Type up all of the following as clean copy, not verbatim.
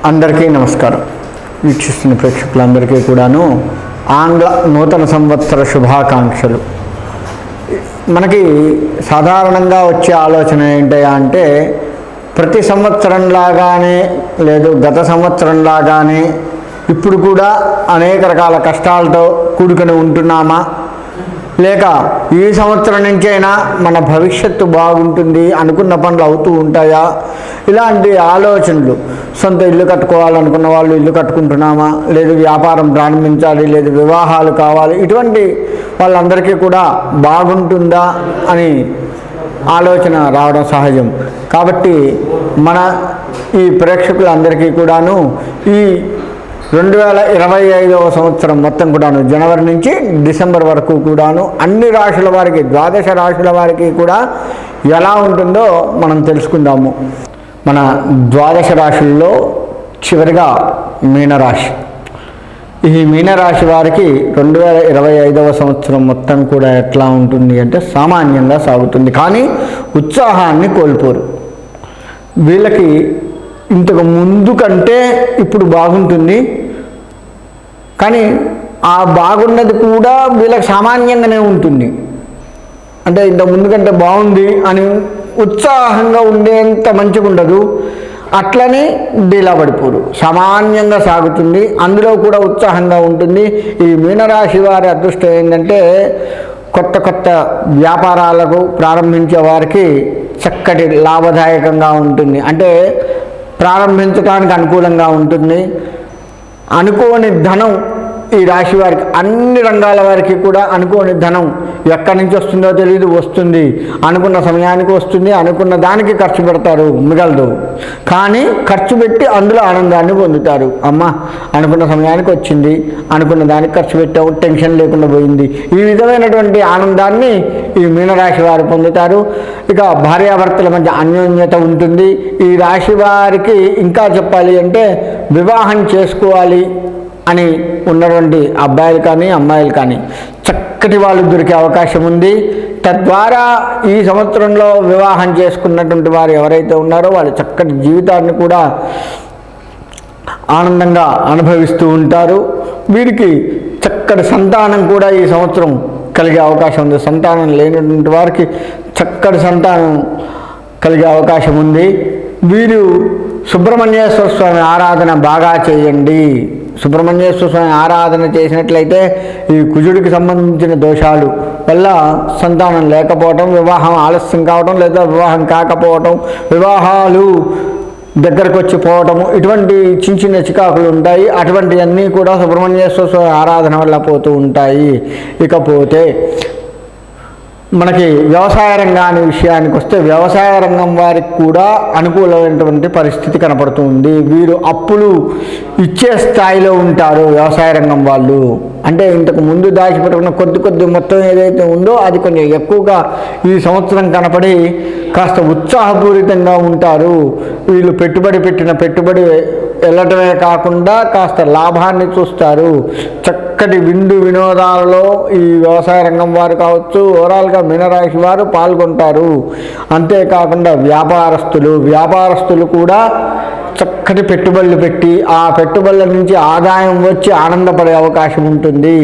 అందరికీ నమస్కారం. వీక్షిస్తున్న ప్రేక్షకులందరికీ కూడాను ఆంగ్ల నూతన సంవత్సర శుభాకాంక్షలు. మనకి సాధారణంగా వచ్చే ఆలోచన ఏంటయ్యా అంటే, ప్రతి సంవత్సరంలాగానే లేదు గత సంవత్సరంలాగానే ఇప్పుడు కూడా అనేక రకాల కష్టాలతో కూడుకొని ఉంటున్నామా, లేక ఈ సంవత్సరం నుంచైనా మన భవిష్యత్తు బాగుంటుంది, అనుకున్న పనులు అవుతూ ఉంటాయా, ఇలాంటి ఆలోచనలు. సొంత ఇల్లు కట్టుకోవాలనుకున్న వాళ్ళు ఇల్లు కట్టుకుంటున్నామా, లేదు వ్యాపారం ప్రారంభించాలి, లేదు వివాహాలు కావాలి, ఇటువంటి వాళ్ళందరికీ కూడా బాగుంటుందా అని ఆలోచన రావడం సహజం. కాబట్టి మన ఈ ప్రేక్షకులందరికీ కూడాను ఈ 2025వ సంవత్సరం మొత్తం కూడాను జనవరి నుంచి డిసెంబర్ వరకు కూడాను అన్ని రాశుల వారికి, ద్వాదశ రాశుల వారికి కూడా ఎలా ఉంటుందో మనం తెలుసుకుందాము. మన ద్వాదశ రాశుల్లో చివరిగా మీనరాశి. ఈ మీనరాశి వారికి 2025వ సంవత్సరం మొత్తం కూడా ఎట్లా ఉంటుంది అంటే సామాన్యంగా సాగుతుంది, కానీ ఉత్సాహాన్ని కోల్పోరు. వీళ్ళకి ఇంతకు ముందు కంటే ఇప్పుడు బాగుంటుంది, కానీ ఆ బాగున్నది కూడా వీళ్ళకి సామాన్యంగానే ఉంటుంది. అంటే ఇంతకు ముందు కంటే బాగుంది అని ఉత్సాహంగా ఉండేంత మంచిగా ఉండదు, అట్లనే డీలా పడిపోరు, సామాన్యంగా సాగుతుంది. అందులో కూడా ఉత్సాహంగా ఉంటుంది. ఈ మీనరాశి వారి అదృష్టం ఏంటంటే, కొత్త కొత్త వ్యాపారాలకు ప్రారంభించే వారికి చక్కటి లాభదాయకంగా ఉంటుంది. అంటే ప్రారంభించడానికి అనుకూలంగా ఉంటుంది. అనుకోని ధనం ఈ రాశి వారికి, అన్ని రంగాల వారికి కూడా అనుకోని ధనం ఎక్కడి నుంచి వస్తుందో తెలియదు, వస్తుంది. అనుకున్న సమయానికి వస్తుంది, అనుకున్న దానికి ఖర్చు పెడతారు, మిగలదు. కానీ ఖర్చు పెట్టి అందులో ఆనందాన్ని పొందుతారు. అమ్మ అనుకున్న సమయానికి వచ్చింది, అనుకున్న దానికి ఖర్చు పెట్టావు, టెన్షన్ లేకుండా పోయింది. ఈ విధమైనటువంటి ఆనందాన్ని ఈ మీనరాశి వారు పొందుతారు. ఇక భార్యాభర్తల మధ్య అన్యోన్యత ఉంటుంది. ఈ రాశి వారికి ఇంకా చెప్పాలి అంటే, వివాహం చేసుకోవాలి అని ఉన్నటువంటి అబ్బాయిలు కానీ అమ్మాయిలు కానీ చక్కటి వాళ్ళు దొరికే అవకాశం ఉంది. తద్వారా ఈ సంవత్సరంలో వివాహం చేసుకున్నటువంటి వారు ఎవరైతే ఉన్నారో వాళ్ళు చక్కటి జీవితాన్ని కూడా ఆనందంగా అనుభవిస్తూ ఉంటారు. వీరికి చక్కటి సంతానం కూడా ఈ సంవత్సరం కలిగే అవకాశం ఉంది. సంతానం లేనటువంటి వారికి చక్కటి సంతానం కలిగే అవకాశం ఉంది. వీరు సుబ్రహ్మణ్యేశ్వర స్వామి ఆరాధన బాగా చేయండి. సుబ్రహ్మణ్యేశ్వర స్వామి ఆరాధన చేసినట్లయితే ఈ కుజుడికి సంబంధించిన దోషాలు వల్ల సంతానం లేకపోవటం, వివాహం ఆలస్యం కావటం, లేదా వివాహం కాకపోవటం, వివాహాలు దగ్గరకు వచ్చిపోవటము, ఇటువంటి చిన్న చిన్న చికాకులు ఉంటాయి. అటువంటివన్నీ కూడా సుబ్రహ్మణ్యేశ్వర స్వామి ఆరాధన వల్ల పోతూ ఉంటాయి. ఇకపోతే మనకి వ్యవసాయ రంగాన్ని విషయానికి వస్తే, వ్యవసాయ రంగం వారికి కూడా అనుకూలమైనటువంటి పరిస్థితి కనపడుతుంది. వీరు అప్పులు ఇచ్చే స్థాయిలో ఉంటారు. వ్యవసాయ రంగం వాళ్ళు అంటే ఇంతకు ముందు దాచిపెట్టుకున్న కొద్ది మొత్తం ఏదైతే ఉందో అది కొంచెం ఎక్కువగా ఈ సంవత్సరం కనపడి కాస్త ఉత్సాహపూరితంగా ఉంటారు. వీళ్ళు పెట్టిన పెట్టుబడి వెళ్ళటమే కాకుండా కాస్త లాభాన్ని చూస్తారు. చక్కటి విందు వినోదాలలో ఈ వ్యవసాయ రంగం వారు కావచ్చు, ఓవరాల్గా మీనరాశి వారు పాల్గొంటారు. అంతేకాకుండా వ్యాపారస్తులు కూడా చక్కటి పెట్టుబడులు పెట్టి ఆ పెట్టుబడుల నుంచి ఆదాయం వచ్చి ఆనందపడే అవకాశం ఉంటుంది.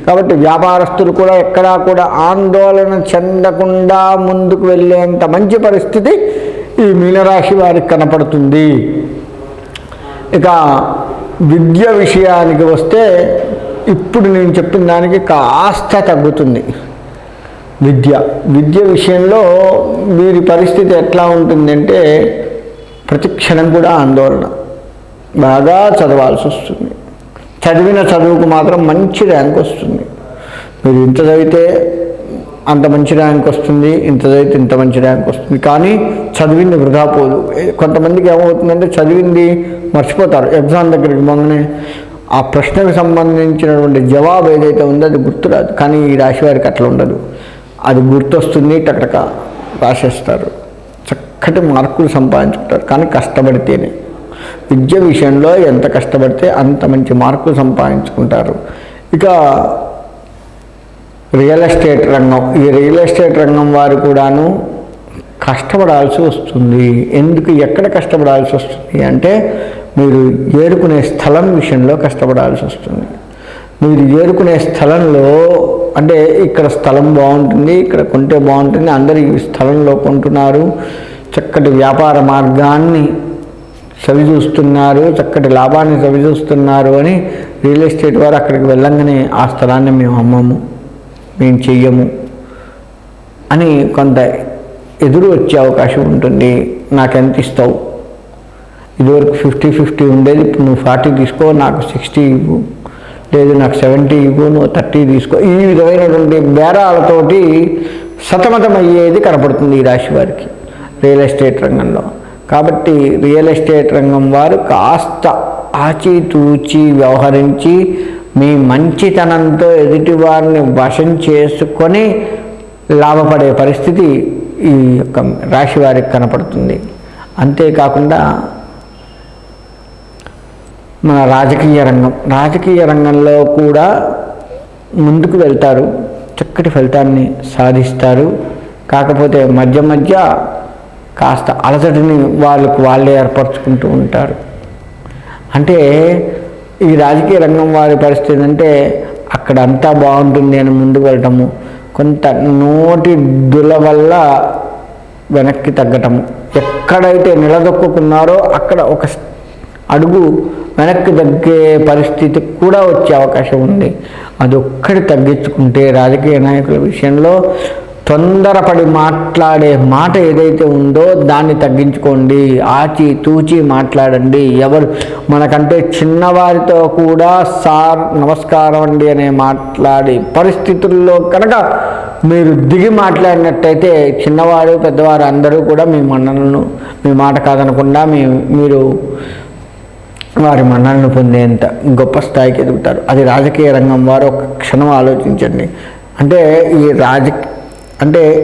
కాబట్టి వ్యాపారస్తులు కూడా ఎక్కడా కూడా ఆందోళన చెందకుండా ముందుకు వెళ్ళేంత మంచి పరిస్థితి ఈ మీనరాశి వారికి కనపడుతుంది. ఇక విద్య విషయానికి వస్తే, ఇప్పుడు నేను చెప్పిన దానికి కాస్త తగ్గుతుంది. విద్య విషయంలో వీరి పరిస్థితి ఎట్లా ఉంటుందంటే, ప్రతి క్షణం కూడా ఆందోళన, బాగా చదవాల్సి వస్తుంది. చదివిన చదువుకు మాత్రం మంచి ర్యాంక్ వస్తుంది. మీరు ఇంత చదివితే అంత మంచి ర్యాంక్ వస్తుంది, ఇంత చదివితే ఇంత మంచి ర్యాంక్ వస్తుంది, కానీ చదివింది వృధా పోదు. కొంతమందికి ఏమవుతుందంటే చదివింది మర్చిపోతారు. ఎగ్జామ్ దగ్గరికి మొన్ననే ఆ ప్రశ్నకు సంబంధించినటువంటి జవాబు ఏదైతే ఉందో అది గుర్తురాదు. కానీ ఈ రాశి వారికి అట్లా ఉండదు. అది గుర్తొస్తుంది, టకటక రాసేస్తారు, చక్కటి మార్కులు సంపాదించుకుంటారు. కానీ కష్టపడితేనే, విద్య విషయంలో ఎంత కష్టపడితే అంత మంచి మార్కులు సంపాదించుకుంటారు. ఇక రియల్ ఎస్టేట్ రంగం వారు కూడాను కష్టపడాల్సి వస్తుంది. ఎక్కడ కష్టపడాల్సి వస్తుంది అంటే, మీరు ఏరుకునే స్థలం విషయంలో కష్టపడాల్సి వస్తుంది. మీరు ఏరుకునే స్థలంలో అంటే ఇక్కడ స్థలం బాగుంటుంది, ఇక్కడ కొంటే బాగుంటుంది, అందరూ ఈ స్థలంలో కొంటున్నారు, చక్కటి వ్యాపార మార్గాన్ని సవిచూస్తున్నారు, చక్కటి లాభాన్ని సవిచూస్తున్నారు అని రియల్ ఎస్టేట్ వారు అక్కడికి వెళ్ళంగానే ఆ స్థలాన్ని మేము అమ్మము, మేము చెయ్యము అని కొంత ఎదురు వచ్చే అవకాశం ఉంటుంది. నాకెంత ఇస్తావు, ఇదివరకు 50-50 ఉండేది, ఇప్పుడు నువ్వు 40 తీసుకో, నాకు 60 ఇవ్వు, లేదు నాకు 70 ఇవ్వు, నువ్వు 30 తీసుకో, ఈ విధమైనటువంటి బేరాలతోటి సతమతమయ్యేది కనపడుతుంది ఈ రాశి వారికి రియల్ ఎస్టేట్ రంగంలో. కాబట్టి రియల్ ఎస్టేట్ రంగం వారు కాస్త ఆచితూచి వ్యవహరించి మీ మంచితనంతో ఎదుటి వారిని వశం చేసుకొని లాభపడే పరిస్థితి ఈ యొక్క రాశి వారికి కనపడుతుంది. అంతేకాకుండా మన రాజకీయ రంగంలో కూడా ముందుకు వెళ్తారు, చక్కటి ఫలితాన్ని సాధిస్తారు. కాకపోతే మధ్య మధ్య కాస్త అలసటిని వాళ్ళే ఏర్పరచుకుంటూ ఉంటారు. అంటే ఈ రాజకీయ రంగం వారి పరిస్థితి అంటే అక్కడ అంతా బాగుంటుంది అని ముందుకు వెళ్ళటము, కొంత నోటి దుల వల్ల వెనక్కి తగ్గటము, ఎక్కడైతే నిలదొక్కున్నారో అక్కడ ఒక అడుగు వెనక్కి తగ్గే పరిస్థితి కూడా వచ్చే అవకాశం ఉంది. అదొక్కటి తగ్గించుకుంటే రాజకీయ నాయకుల విషయంలో తొందరపడి మాట్లాడే మాట ఏదైతే ఉందో దాన్ని తగ్గించుకోండి, ఆచి తూచి మాట్లాడండి. ఎవరు మనకంటే చిన్నవారితో కూడా సార్ నమస్కారం అండి అనే మాట్లాడే పరిస్థితుల్లో కనుక మీరు దిగి మాట్లాడినట్టయితే చిన్నవారు పెద్దవారు అందరూ కూడా మీ మన్ననలను, మీ మాట కాదనకుండా మీరు వారి మన్ననను పొందేంత గొప్ప స్థాయికి ఎదుగుతారు. అది రాజకీయ రంగం వారు ఒక క్షణం ఆలోచించండి. అంటే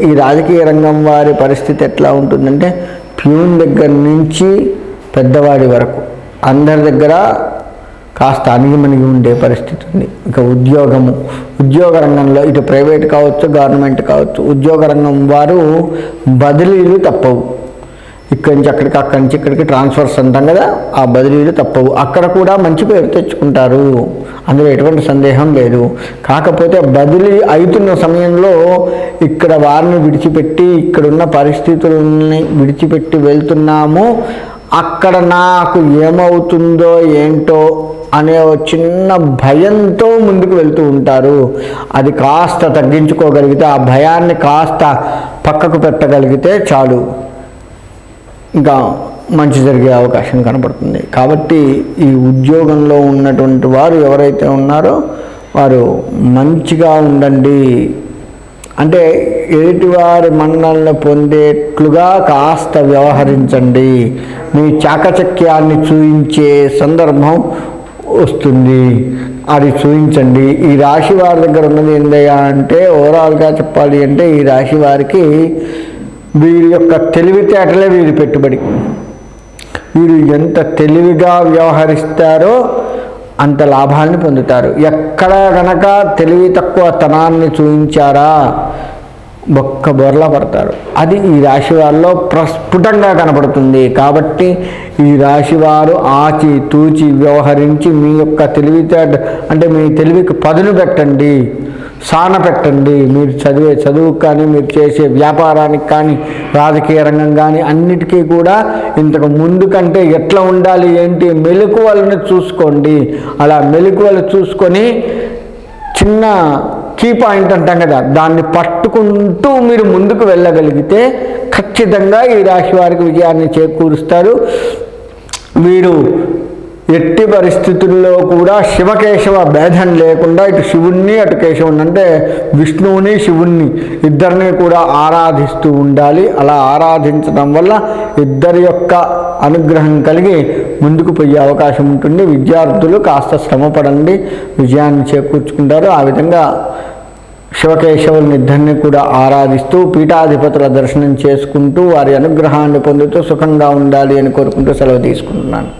ఈ రాజకీయ రంగం వారి పరిస్థితి ఎట్లా ఉంటుందంటే ప్యూన్ దగ్గర నుంచి పెద్దవాడి వరకు అందరి దగ్గర కాస్త అణిగిమణిగి ఉండే పరిస్థితి ఉంది. ఇంకా ఉద్యోగ రంగంలో ఇటు ప్రైవేట్ కావచ్చు, గవర్నమెంట్ కావచ్చు, ఉద్యోగ రంగం వారు బదిలీలు తప్పవు. ఇక్కడి నుంచి ఇక్కడికి ట్రాన్స్ఫర్స్ అంటాం కదా, ఆ బదిలీలు తప్పవు. అక్కడ కూడా మంచి పేరు తెచ్చుకుంటారు, అందులో ఎటువంటి సందేహం లేదు. కాకపోతే బదిలీ అవుతున్న సమయంలో ఇక్కడ వారిని విడిచిపెట్టి ఇక్కడున్న పరిస్థితులని విడిచిపెట్టి వెళ్తున్నాము, అక్కడ నాకు ఏమవుతుందో ఏంటో అనే చిన్న భయంతో ముందుకు వెళ్తూ ఉంటారు. అది కాస్త తగ్గించుకోగలిగితే, ఆ భయాన్ని కాస్త పక్కకు పెట్టగలిగితే చాలు, ఇంకా మంచి జరిగే అవకాశం కనపడుతుంది. కాబట్టి ఈ ఉద్యోగంలో ఉన్నటువంటి వారు ఎవరైతే ఉన్నారో వారు మంచిగా ఉండండి. అంటే ఎదుటివారి మన్ననలను పొందేట్లుగా కాస్త వ్యవహరించండి. మీ చాకచక్యాన్ని చూయించే సందర్భం వస్తుంది, అది చూపించండి. ఈ రాశి వారి దగ్గర ఉన్నది ఏందయ్యా అంటే ఓవరాల్గా చెప్పాలి అంటే ఈ రాశి వారికి వీరి యొక్క తెలివితేటలే వీరి పెట్టుబడి. వీరు ఎంత తెలివిగా వ్యవహరిస్తారో అంత లాభాన్ని పొందుతారు. ఎక్కడ కనుక తెలివి తక్కువ తనాన్ని చూపించారా ఒక్క బొర్లా పడతారు. అది ఈ రాశి వారిలో ప్రస్ఫుటంగా కనపడుతుంది. కాబట్టి ఈ రాశి వారు ఆచి తూచి వ్యవహరించి మీ యొక్క తెలివితేట అంటే మీ తెలివికి పదును పెట్టండి, సాన పెట్టండి. మీరు చదివే చదువుకు కానీ, మీరు చేసే వ్యాపారానికి కానీ, రాజకీయ రంగం కానీ అన్నిటికీ కూడా ఇంతకు ముందు కంటే ఎట్లా ఉండాలి ఏంటి మెలకువలను చూసుకోండి. అలా మెలకువలు చూసుకొని చిన్న కీ పాయింట్ అంటాం కదా, దాన్ని పట్టుకుంటూ మీరు ముందుకు వెళ్ళగలిగితే ఖచ్చితంగా ఈ రాశి వారికి విజయాన్ని చేకూరుస్తారు. వీరు ఎట్టి పరిస్థితుల్లో కూడా శివకేశవ భేదం లేకుండా ఇటు శివుణ్ణి అటు కేశవుని అంటే విష్ణువుని శివుణ్ణి ఇద్దరిని కూడా ఆరాధిస్తూ ఉండాలి. అలా ఆరాధించడం వల్ల ఇద్దరి యొక్క అనుగ్రహం కలిగి ముందుకు పోయే అవకాశం ఉంటుంది. విద్యార్థులు కాస్త శ్రమపడండి, విజయాన్ని చేకూర్చుకుంటారు. ఆ విధంగా శివకేశవుల్ని ఇద్దరిని కూడా ఆరాధిస్తూ పీఠాధిపతుల దర్శనం చేసుకుంటూ వారి అనుగ్రహాన్ని పొందుతూ సుఖంగా ఉండాలి అని కోరుకుంటూ సెలవు తీసుకుంటున్నాను.